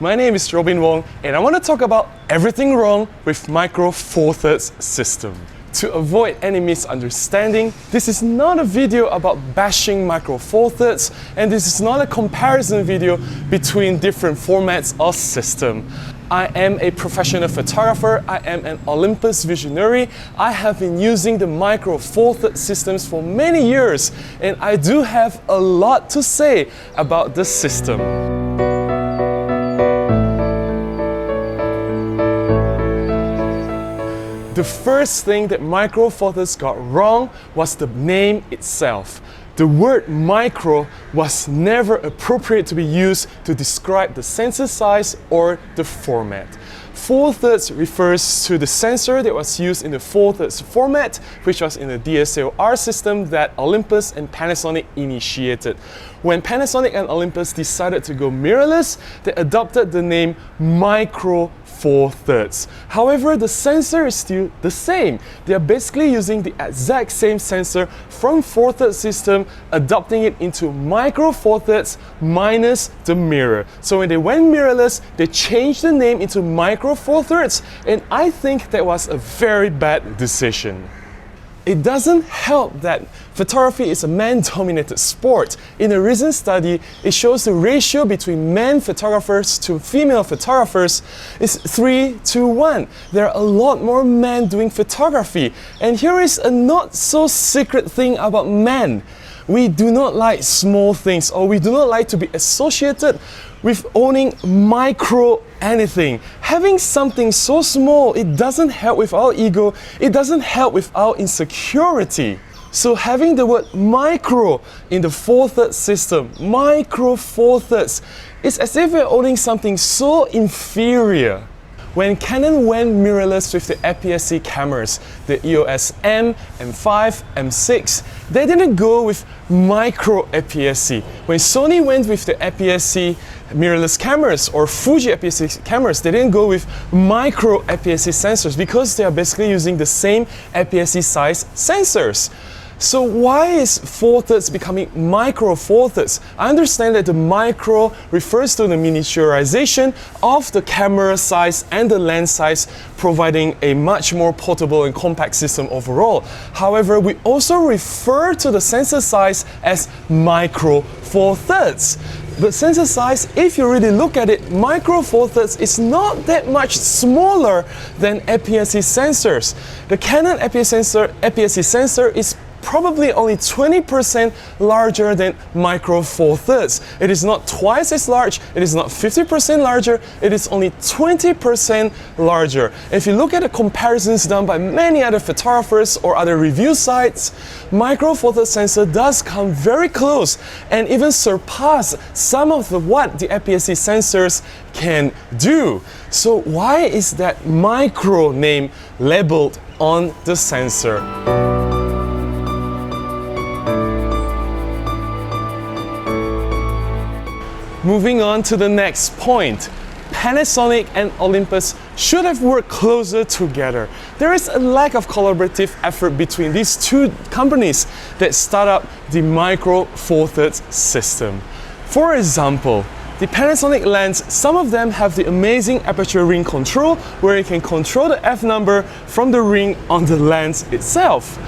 my name is Robin Wong and I want to talk about everything wrong with Micro Four Thirds system. To avoid any misunderstanding, this is not a video about bashing Micro Four Thirds, and this is not a comparison video between different formats or system. I am a professional photographer, I am an Olympus visionary, I have been using the Micro Four Thirds systems for many years, and I do have a lot to say about the system. The first thing that Micro Four Thirds got wrong was the name itself. The word micro was never appropriate to be used to describe the sensor size or the format. 4/3 refers to the sensor that was used in the 4/3 format, which was in the DSLR system that Olympus and Panasonic initiated. When Panasonic and Olympus decided to go mirrorless, they adopted the name Micro Four Thirds. However, the sensor is still the same. They are basically using the exact same sensor from 4/3 system, adopting it into Micro Four Thirds minus the mirror. So when they went mirrorless, they changed the name into Micro Four Thirds, and I think that was a very bad decision. It doesn't help that photography is a man-dominated sport. In a recent study, it shows the ratio between men photographers to female photographers is 3:1. There are a lot more men doing photography. And here is a not so secret thing about men. We do not like small things, or we do not like to be associated with owning micro anything. Having something so small, it doesn't help with our ego, it doesn't help with our insecurity. So having the word micro in the 4/3 system, Micro Four Thirds, it's as if we're owning something so inferior. When Canon went mirrorless with the APS-C cameras, the EOS M, M5, M6, they didn't go with micro APS-C. When Sony went with the APS-C mirrorless cameras or Fuji APS-C cameras, they didn't go with micro APS-C sensors because they are basically using the same APS-C size sensors. So why is 4/3 becoming Micro Four Thirds? I understand that the micro refers to the miniaturization of the camera size and the lens size, providing a much more portable and compact system overall. However, we also refer to the sensor size as Micro Four Thirds. But sensor size, if you really look at it, Micro Four Thirds is not that much smaller than APS-C sensors. The Canon APS-C sensor is probably only 20% larger than Micro Four Thirds. It is not twice as large, it is not 50% larger, it is only 20% larger. If you look at the comparisons done by many other photographers or other review sites, Micro Four Thirds sensor does come very close and even surpass some of what the APS-C sensors can do. So why is that micro name labeled on the sensor? Moving on to the next point, Panasonic and Olympus should have worked closer together. There is a lack of collaborative effort between these two companies that start up the Micro Four Thirds system. For example, the Panasonic lens, some of them have the amazing aperture ring control where you can control the f number from the ring on the lens itself.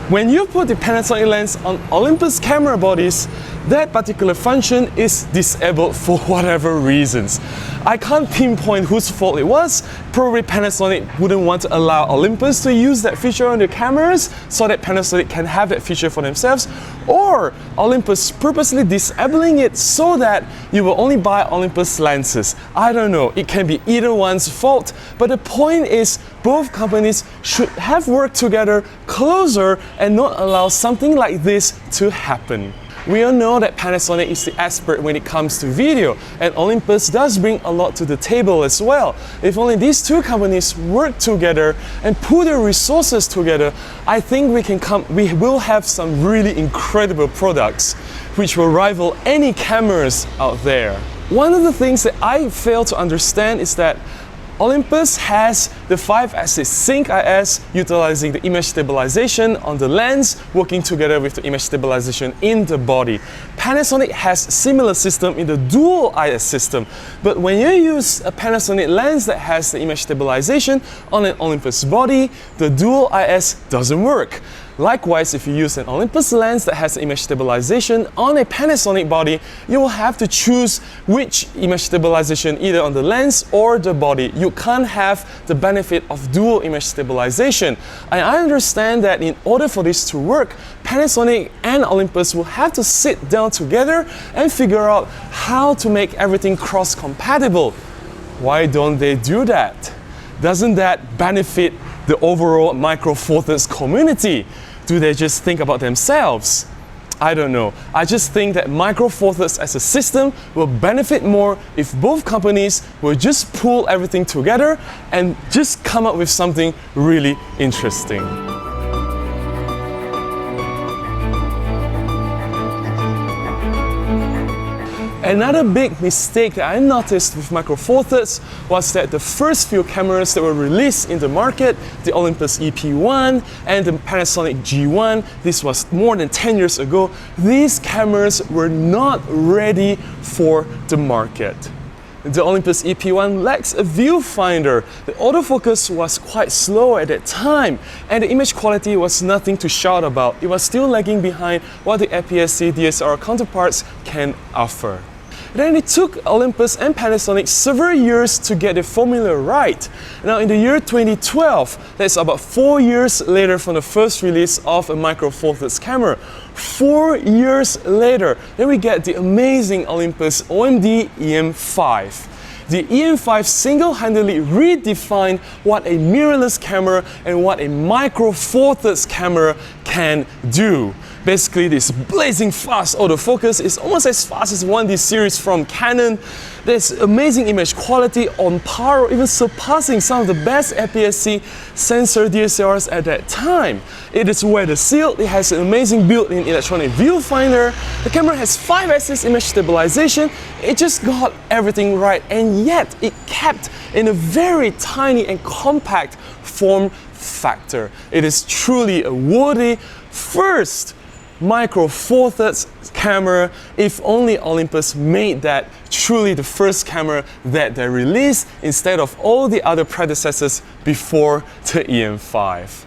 When you put the Panasonic lens on Olympus camera bodies, that particular function is disabled for whatever reasons. I can't pinpoint whose fault it was. Probably Panasonic wouldn't want to allow Olympus to use that feature on their cameras so that Panasonic can have that feature for themselves, or Olympus purposely disabling it so that you will only buy Olympus lenses. I don't know, it can be either one's fault, but the point is both companies should have worked together closer and not allow something like this to happen. We all know that Panasonic is the expert when it comes to video, and Olympus does bring a lot to the table as well. If only these two companies work together and put their resources together, I think we will have some really incredible products which will rival any cameras out there. One of the things that I fail to understand is that Olympus has the 5-axis Sync IS utilizing the image stabilization on the lens working together with the image stabilization in the body. Panasonic has similar system in the dual IS system, but when you use a Panasonic lens that has the image stabilization on an Olympus body, the dual IS doesn't work. Likewise, if you use an Olympus lens that has image stabilization on a Panasonic body, you will have to choose which image stabilization either on the lens or the body. You can't have the benefit of dual image stabilization. And I understand that in order for this to work, Panasonic and Olympus will have to sit down together and figure out how to make everything cross-compatible. Why don't they do that? Doesn't that benefit the overall Micro Four Thirds community? Do they just think about themselves? I don't know. I just think that Micro Four Thirds as a system will benefit more if both companies will just pull everything together and just come up with something really interesting. Another big mistake that I noticed with Micro Four Thirds was that the first few cameras that were released in the market, the Olympus EP1 and the Panasonic G1, this was more than 10 years ago, these cameras were not ready for the market. The Olympus EP1 lacks a viewfinder. The autofocus was quite slow at that time, and the image quality was nothing to shout about. It was still lagging behind what the APS-C DSLR counterparts can offer. Then it took Olympus and Panasonic several years to get the formula right. Now in the year 2012, that's about 4 years later from the first release of a Micro Four Thirds camera. 4 years later, then we get the amazing Olympus OMD EM5. The EM5 single-handedly redefined what a mirrorless camera and what a Micro Four Thirds camera can do. Basically, this blazing fast autofocus is almost as fast as 1D series from Canon. There's amazing image quality on par or even surpassing some of the best APS-C sensor DSLRs at that time. It is weather sealed, it has an amazing built-in electronic viewfinder, the camera has 5-axis image stabilization, it just got everything right, and yet it kept in a very tiny and compact form factor. It is truly a worthy first Micro Four Thirds camera. If only Olympus made that truly the first camera that they released instead of all the other predecessors before the EM5.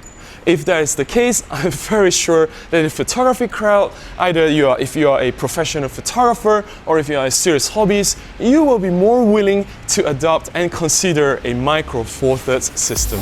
If that is the case, I'm very sure that the photography crowd, either if you are a professional photographer or if you are a serious hobbyist, you will be more willing to adopt and consider a Micro Four Thirds system.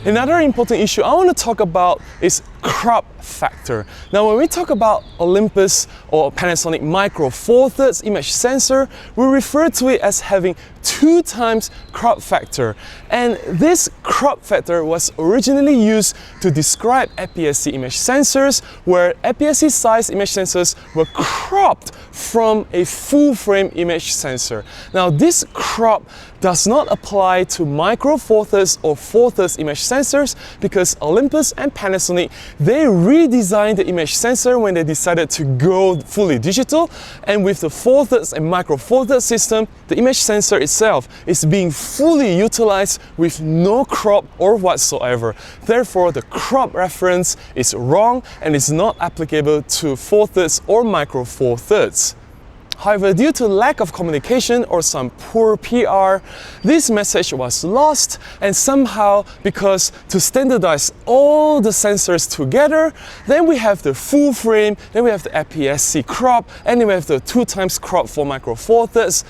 Another important issue I want to talk about is crop factor. Now when we talk about Olympus or Panasonic Micro Four Thirds image sensor, we refer to it as having 2 times crop factor. And this crop factor was originally used to describe APS-C image sensors, where APS-C size image sensors were cropped from a full frame image sensor. Now this crop does not apply to Micro Four Thirds or Four Thirds image sensors because Olympus and Panasonic, they redesigned the image sensor when they decided to go fully digital, and with the Four Thirds and Micro Four Thirds system, the image sensor itself is being fully utilized with no crop or whatsoever. Therefore, the crop reference is wrong and is not applicable to Four Thirds or Micro Four Thirds. However, due to lack of communication or some poor PR, this message was lost, and somehow, because to standardize all the sensors together, then we have the full frame, then we have the APS-C crop, and then we have the 2 times crop for Micro Four Thirds.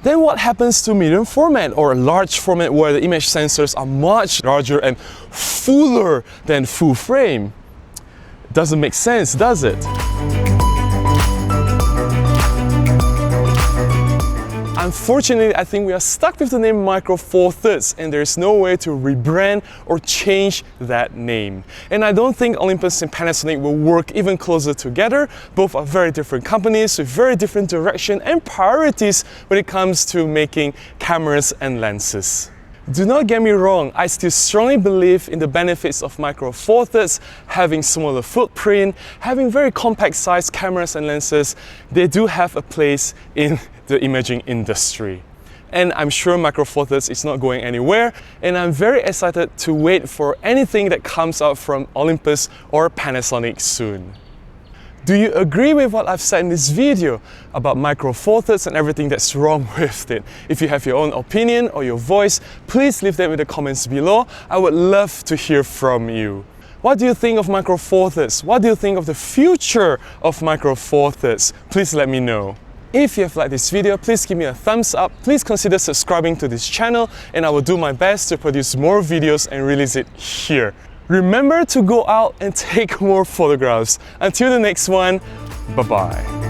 Then what happens to medium format or large format where the image sensors are much larger and fuller than full frame? Doesn't make sense, does it? Unfortunately, I think we are stuck with the name Micro Four Thirds, and there's no way to rebrand or change that name. And I don't think Olympus and Panasonic will work even closer together. Both are very different companies with very different direction and priorities when it comes to making cameras and lenses. Do not get me wrong, I still strongly believe in the benefits of Micro Four Thirds, having smaller footprint, having very compact sized cameras and lenses. They do have a place in the imaging industry. And I'm sure Micro Four Thirds is not going anywhere, and I'm very excited to wait for anything that comes out from Olympus or Panasonic soon. Do you agree with what I've said in this video about Micro Four Thirds and everything that's wrong with it? If you have your own opinion or your voice, please leave them in the comments below. I would love to hear from you. What do you think of Micro Four Thirds? What do you think of the future of Micro Four Thirds? Please let me know. If you have liked this video, please give me a thumbs up. Please consider subscribing to this channel, and I will do my best to produce more videos and release it here. Remember to go out and take more photographs. Until the next one, bye-bye.